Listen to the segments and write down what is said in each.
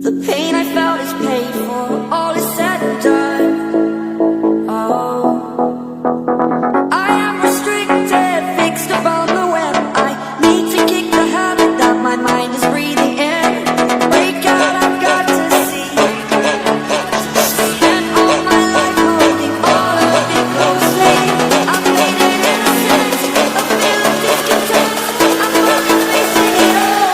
The pain I felt is paid for, all is said and done. Oh, I am restricted, fixed upon the web. I need to kick the habit that my mind is breathing in. Break out, I've got to see. Spent all my life holding all of it closely. I've made it innocent, a feel of discontent. I'm only facing it all.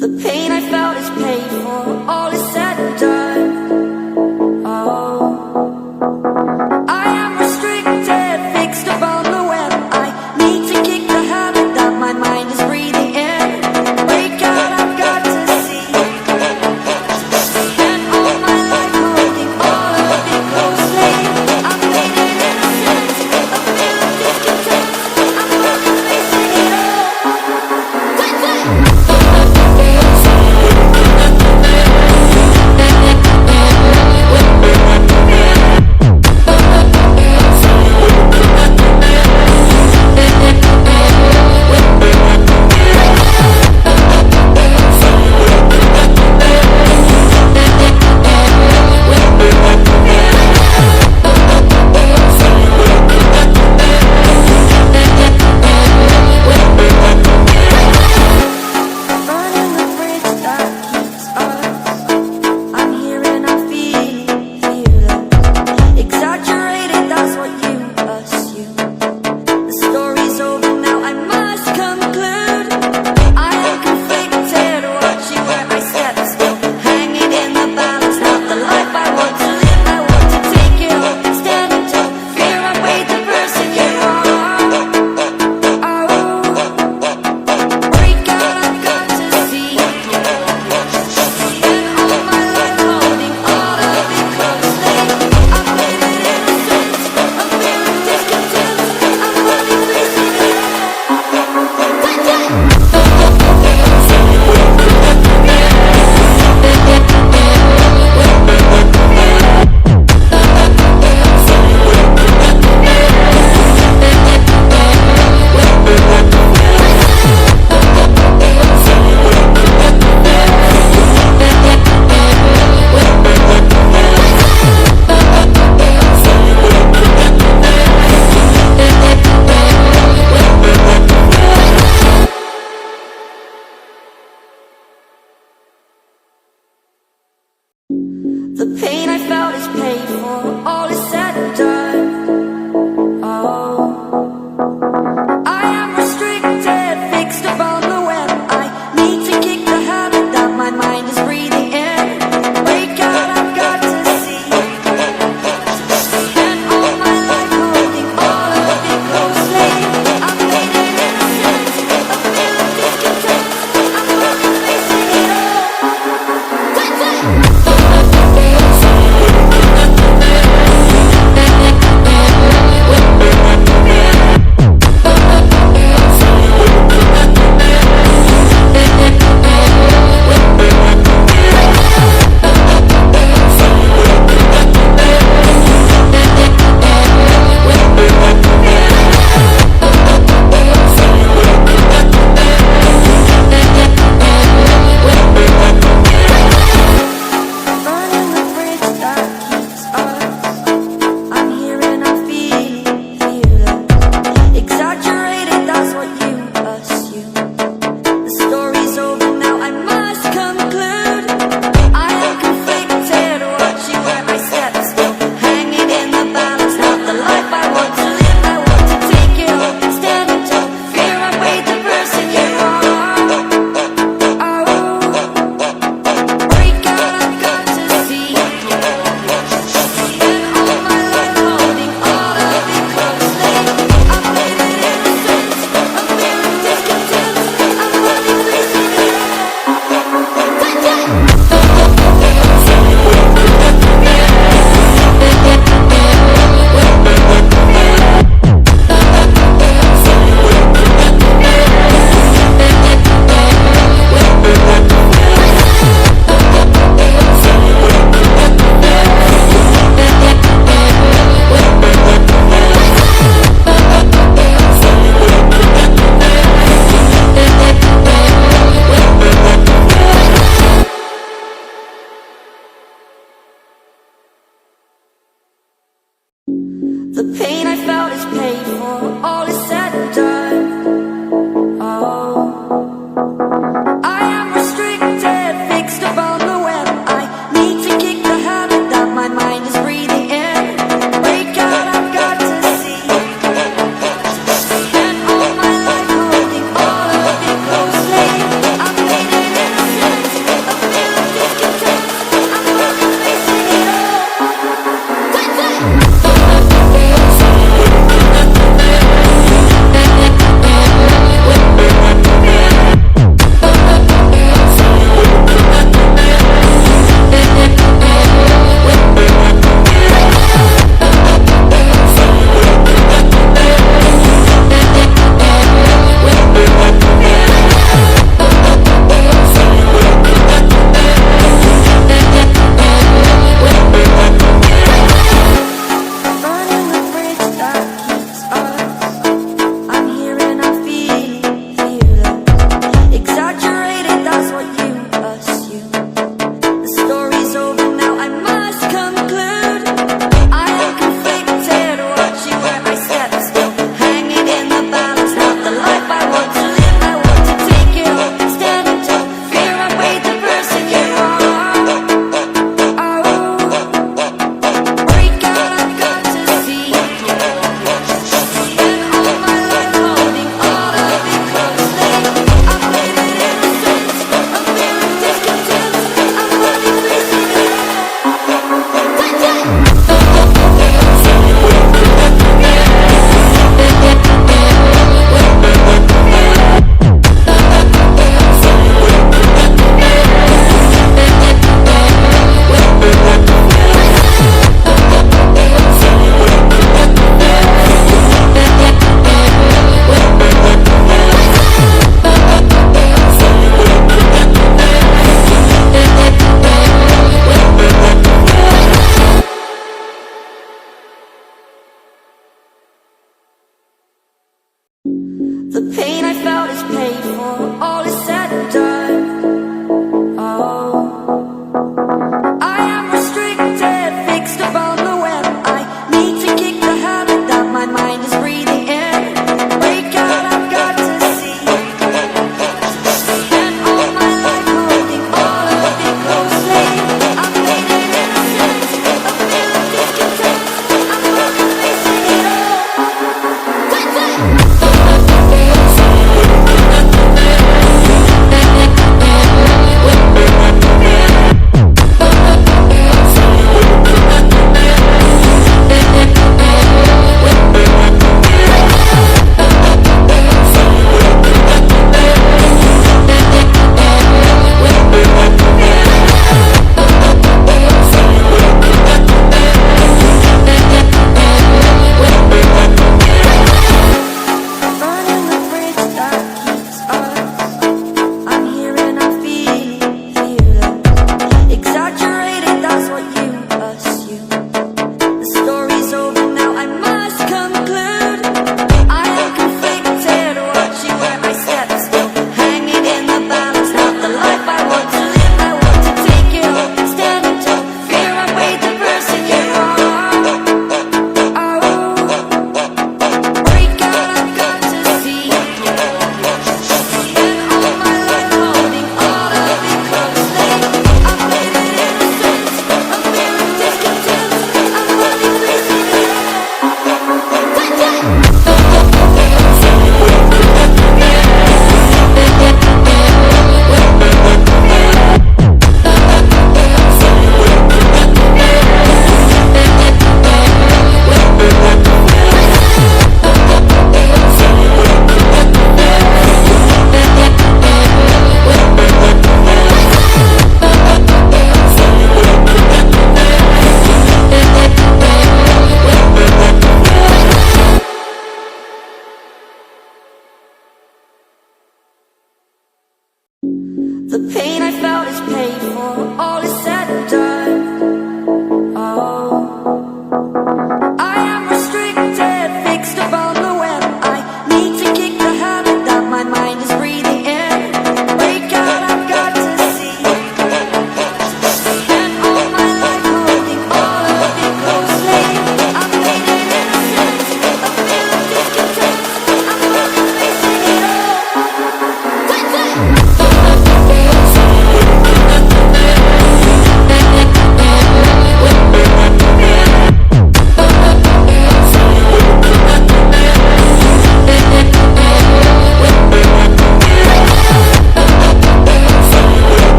The pain I felt is paid for, all is said and done. Oh, I am restricted, fixed upon the web. I need to kick the habit that my mind is breathing in. Break out, I've got to see. Spent all my life holding all of it closely. I've made it innocent, a feel of discontent. I'm only facing it all. The pain I felt is paid for, all is said and done. Oh, I am restricted, fixed upon the web. I need to kick the habit that my mind is breathing in. Break out, I've got to see. Spent all my life holding all of it closely. I've made it innocent. The pain I felt is paid for, all is said and done. Oh, I am restricted, fixed upon the web. I need to kick the habit that my mind is breathing in. Break out, I've got to see. Spent all my life holding all of it closely. I've made it innocent, a feel of discontent. I'm running, facing it all. Burning the bridge that keeps us. I'm here and I'm feeling fearless. Exaggerated, that's what you assume. The story's over now, I must conclude. I am conflicted, watching where I step still. Hanging in the balance, not the life I want to live. I want to take it all, standing tall. Fear I weighed the person you are. Oh, break out, I've got to see. Spent all my life holding all of it closely. I've made it innocent, a feel of discontent. I'm running, facing it all. The pain I felt is paid for, all is said and done. Oh, I am restricted, fixed upon the web. I need to kick the habit that my mind